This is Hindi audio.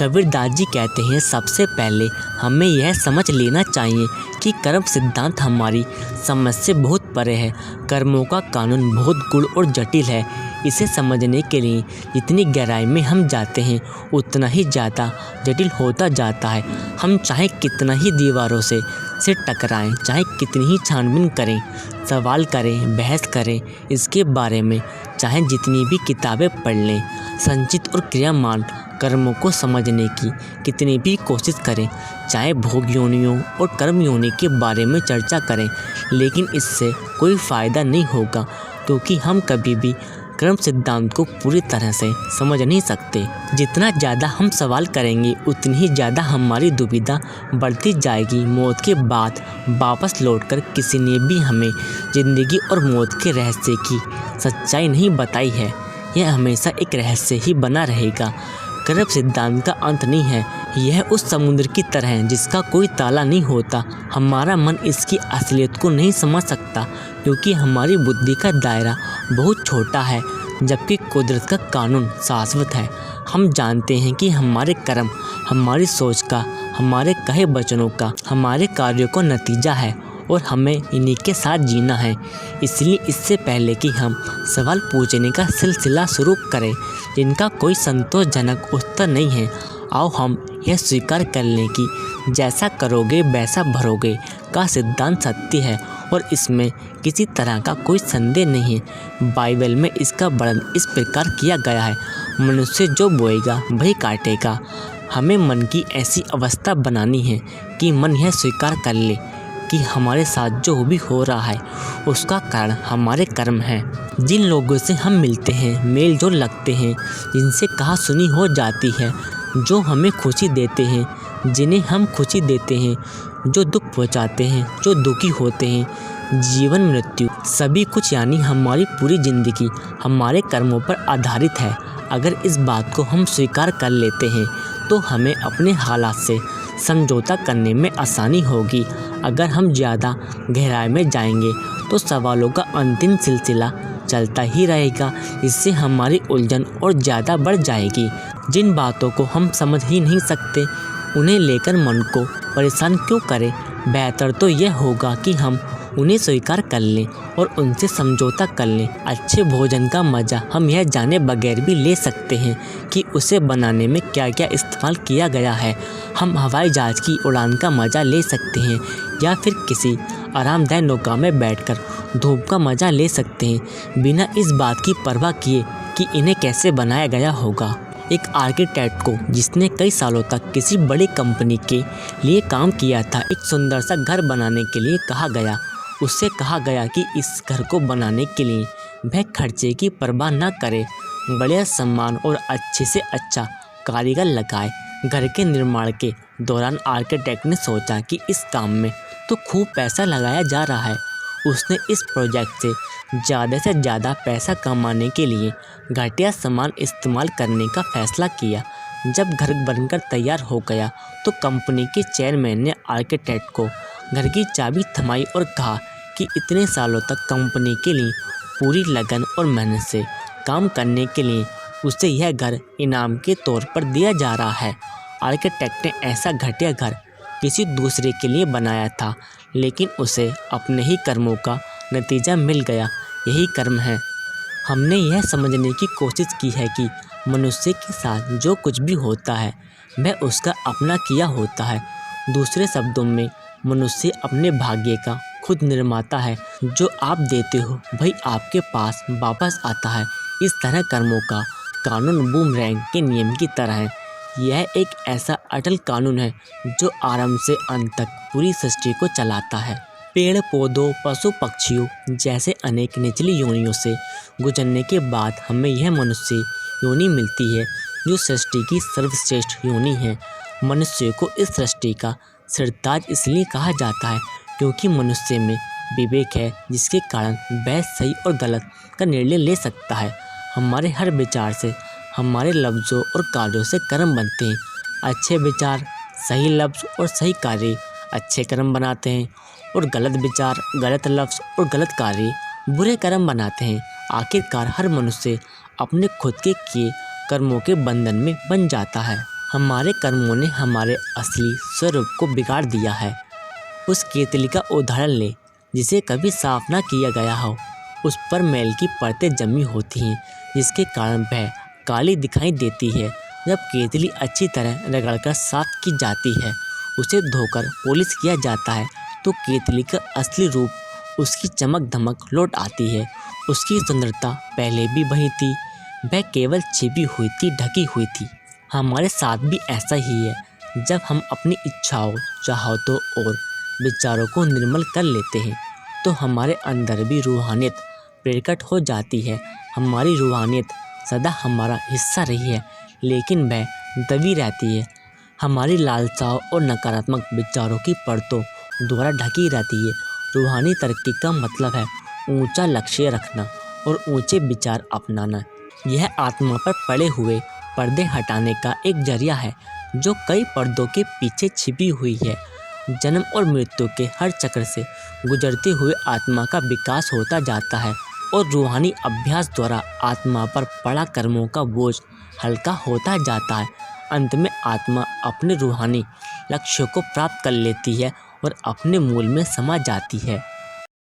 कबीरदास जी कहते हैं, सबसे पहले हमें यह समझ लेना चाहिए कि कर्म सिद्धांत हमारी समझ से बहुत परे है। कर्मों का कानून बहुत गूढ़ और जटिल है। इसे समझने के लिए जितनी गहराई में हम जाते हैं उतना ही ज़्यादा जटिल होता जाता है। हम चाहे कितना ही दीवारों से टकराएं, चाहे कितनी ही छानबीन करें, सवाल करें, बहस करें इसके बारे में, चाहे जितनी भी किताबें पढ़ लें, संचित और क्रियामान कर्मों को समझने की कितनी भी कोशिश करें, चाहे भोग योनियों और कर्म योनि के बारे में चर्चा करें, लेकिन इससे कोई फ़ायदा नहीं होगा, क्योंकि हम कभी भी कर्म सिद्धांत को पूरी तरह से समझ नहीं सकते। जितना ज़्यादा हम सवाल करेंगे उतनी ही ज़्यादा हमारी दुविधा बढ़ती जाएगी। मौत के बाद वापस लौटकर किसी ने भी हमें ज़िंदगी और मौत के रहस्य की सच्चाई नहीं बताई है। यह हमेशा एक रहस्य ही बना रहेगा। कर्म सिद्धांत का अंत नहीं है। यह उस समुद्र की तरह है जिसका कोई ताला नहीं होता। हमारा मन इसकी असलियत को नहीं समझ सकता, क्योंकि हमारी बुद्धि का दायरा बहुत छोटा है, जबकि कुदरत का कानून शाश्वत है। हम जानते हैं कि हमारे कर्म हमारी सोच का, हमारे कहे वचनों का, हमारे कार्यों का नतीजा है और हमें इन्हीं के साथ जीना है। इसलिए इससे पहले कि हम सवाल पूछने का सिलसिला शुरू करें जिनका कोई संतोषजनक उत्तर नहीं है, आओ हम यह स्वीकार कर लें कि जैसा करोगे वैसा भरोगे का सिद्धांत सत्य है और इसमें किसी तरह का कोई संदेह नहीं है। बाइबल में इसका वर्णन इस प्रकार किया गया है, मनुष्य जो बोएगा वही काटेगा। हमें मन की ऐसी अवस्था बनानी है कि मन यह स्वीकार कर ले कि हमारे साथ जो भी हो रहा है उसका कारण हमारे कर्म हैं। जिन लोगों से हम मिलते हैं, मेल जोल लगते हैं, जिनसे कहा सुनी हो जाती है, जो हमें खुशी देते हैं, जिन्हें हम खुशी देते हैं, जो दुख पहुंचाते हैं, जो दुखी होते हैं, जीवन मृत्यु सभी कुछ यानी हमारी पूरी ज़िंदगी हमारे कर्मों पर आधारित है। अगर इस बात को हम स्वीकार कर लेते हैं तो हमें अपने हालात से समझौता करने में आसानी होगी। अगर हम ज़्यादा गहराई में जाएंगे तो सवालों का अंतिम सिलसिला चलता ही रहेगा। इससे हमारी उलझन और ज़्यादा बढ़ जाएगी। जिन बातों को हम समझ ही नहीं सकते उन्हें लेकर मन को परेशान क्यों करें। बेहतर तो यह होगा कि हम उन्हें स्वीकार कर लें और उनसे समझौता कर लें। अच्छे भोजन का मज़ा हम यह जाने बगैर भी ले सकते हैं कि उसे बनाने में क्या क्या इस्तेमाल किया गया है। हम हवाई जहाज़ की उड़ान का मज़ा ले सकते हैं या फिर किसी आरामदायक नौका में बैठकर धूप का मज़ा ले सकते हैं, बिना इस बात की परवाह किए कि इन्हें कैसे बनाया गया होगा। एक आर्किटेक्ट को, जिसने कई सालों तक किसी बड़ी कंपनी के लिए काम किया था, एक सुंदर सा घर बनाने के लिए कहा गया। उससे कहा गया कि इस घर को बनाने के लिए वह खर्चे की परवाह न करे, बढ़िया सामान और अच्छे से अच्छा कारीगर लगाए। घर के निर्माण के दौरान आर्किटेक्ट ने सोचा कि इस काम में तो खूब पैसा लगाया जा रहा है। उसने इस प्रोजेक्ट से ज़्यादा पैसा कमाने के लिए घटिया सामान इस्तेमाल करने का फैसला किया। जब घर बनकर तैयार हो गया तो कंपनी के चेयरमैन ने आर्किटेक्ट को घर की चाबी थमाई और कहा कि इतने सालों तक कंपनी के लिए पूरी लगन और मेहनत से काम करने के लिए उसे यह घर इनाम के तौर पर दिया जा रहा है। आर्किटेक्ट ने ऐसा घटिया घर किसी दूसरे के लिए बनाया था, लेकिन उसे अपने ही कर्मों का नतीजा मिल गया। यही कर्म है। हमने यह समझने की कोशिश की है कि मनुष्य के साथ जो कुछ भी होता है वह उसका अपना किया होता है। दूसरे शब्दों में, मनुष्य अपने भाग्य का खुद निर्माता है। जो आप देते हो वही आपके पास वापस आता है। इस तरह कर्मों का कानून बूमरैंग के नियम की तरह है। यह एक ऐसा अटल कानून है जो आरंभ से अंत तक पूरी सृष्टि को चलाता है। पेड़ पौधों, पशु पक्षियों जैसे अनेक निचली योनियों से गुजरने के बाद हमें यह मनुष्य योनि मिलती है, जो सृष्टि की सर्वश्रेष्ठ योनि है। मनुष्य को इस सृष्टि का सिरताज इसलिए कहा जाता है क्योंकि मनुष्य में विवेक है, जिसके कारण वह सही और गलत का निर्णय ले सकता है। हमारे हर विचार से, हमारे लफ्ज़ों और कार्यों से कर्म बनते हैं। अच्छे विचार, सही लफ्ज़ और सही कार्य अच्छे कर्म बनाते हैं और गलत विचार, गलत लफ्ज़ और गलत कार्य बुरे कर्म बनाते हैं। आखिरकार हर मनुष्य अपने खुद के किए कर्मों के बंधन में बन जाता है। हमारे कर्मों ने हमारे असली स्वरूप को बिगाड़ दिया है। उस केतली का उदाहरण लें जिसे कभी साफ ना किया गया हो। उस पर मैल की परतें जमी होती हैं जिसके कारण वह काली दिखाई देती है। जब केतली अच्छी तरह रगड़कर साफ की जाती है, उसे धोकर पॉलिश किया जाता है, तो केतली का असली रूप, उसकी चमक धमक लौट आती है। उसकी सुंदरता पहले भी वही थी, वह केवल छिपी हुई थी, ढकी हुई थी। हमारे साथ भी ऐसा ही है। जब हम अपनी इच्छाओं, चाहतों और विचारों को निर्मल कर लेते हैं, तो हमारे अंदर भी रूहानियत प्रकट हो जाती है। हमारी रूहानियत सदा हमारा हिस्सा रही है, लेकिन वह दबी रहती है, हमारी लालसाओं और नकारात्मक विचारों की परतों द्वारा ढकी रहती है। रूहानी तरक्की का मतलब है ऊंचा लक्ष्य रखना और ऊंचे विचार अपनाना। यह आत्मा पर पड़े हुए पर्दे हटाने का एक जरिया है जो कई पर्दों के पीछे छिपी हुई है। जन्म और मृत्यु के हर चक्र से गुजरते हुए आत्मा का विकास होता जाता है और रूहानी अभ्यास द्वारा आत्मा पर पड़ा कर्मों का बोझ हल्का होता जाता है। अंत में आत्मा अपने रूहानी लक्ष्य को प्राप्त कर लेती है और अपने मूल में समा जाती है।